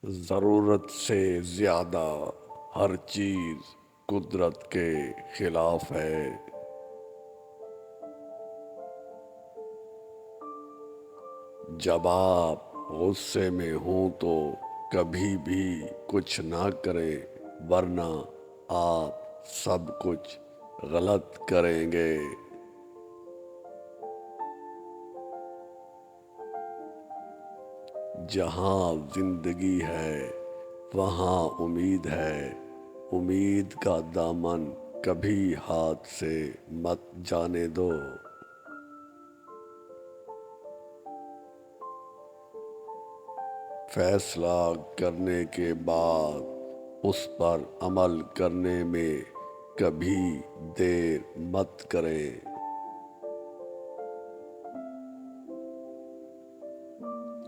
ضرورت سے زیادہ ہر چیز قدرت کے خلاف ہے۔ جب آپ غصے میں ہوں تو کبھی بھی کچھ نہ کریں، ورنہ آپ سب کچھ غلط کریں گے۔ جہاں زندگی ہے وہاں امید ہے، امید کا دامن کبھی ہاتھ سے مت جانے دو۔ فیصلہ کرنے کے بعد اس پر عمل کرنے میں کبھی دیر مت کریں۔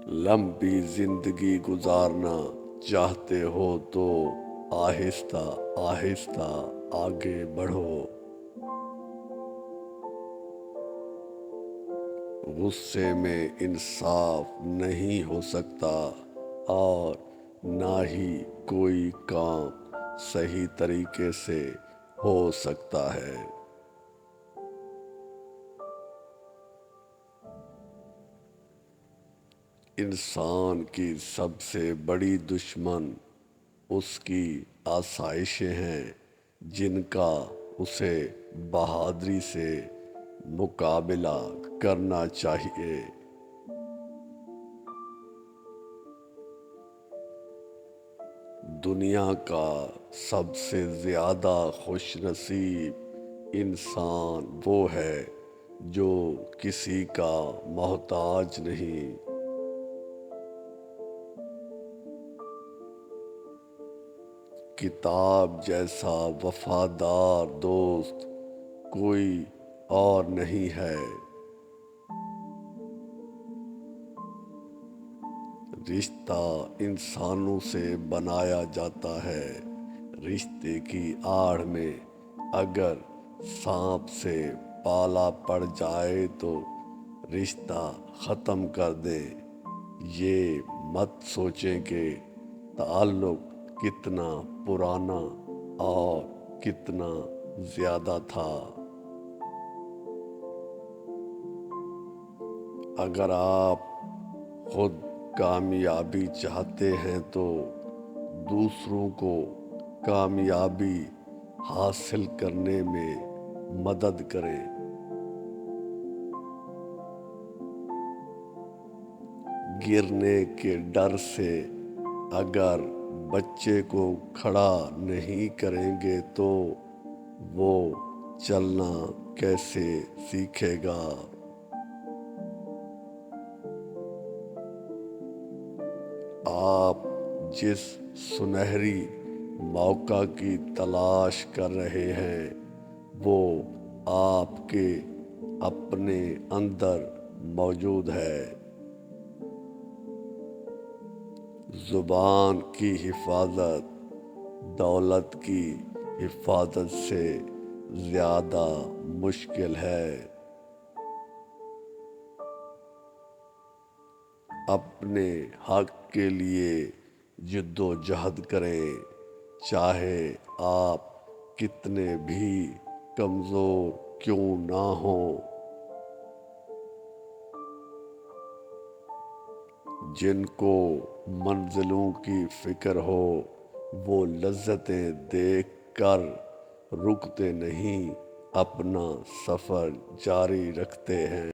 لمبی زندگی گزارنا چاہتے ہو تو آہستہ آہستہ آگے بڑھو۔ غصے میں انصاف نہیں ہو سکتا اور نہ ہی کوئی کام صحیح طریقے سے ہو سکتا ہے۔ انسان کی سب سے بڑی دشمن اس کی آسائشیں ہیں، جن کا اسے بہادری سے مقابلہ کرنا چاہیے۔ دنیا کا سب سے زیادہ خوش نصیب انسان وہ ہے جو کسی کا محتاج نہیں۔ کتاب جیسا وفادار دوست کوئی اور نہیں ہے۔ رشتہ انسانوں سے بنایا جاتا ہے، رشتے کی آڑ میں اگر سانپ سے پالا پڑ جائے تو رشتہ ختم کر دیں۔ یہ مت سوچیں کہ تعلق کتنا پرانا اور کتنا زیادہ تھا۔ اگر آپ خود کامیابی چاہتے ہیں تو دوسروں کو کامیابی حاصل کرنے میں مدد کریں۔ گرنے کے ڈر سے اگر بچے کو کھڑا نہیں کریں گے تو وہ چلنا کیسے سیکھے گا؟ آپ جس سنہری موقع کی تلاش کر رہے ہیں وہ آپ کے اپنے اندر موجود ہے۔ زبان کی حفاظت دولت کی حفاظت سے زیادہ مشکل ہے۔ اپنے حق کے لیے جد و جہد کریں، چاہے آپ کتنے بھی کمزور کیوں نہ ہوں۔ جن کو منزلوں کی فکر ہو وہ لذتیں دیکھ کر رکتے نہیں، اپنا سفر جاری رکھتے ہیں۔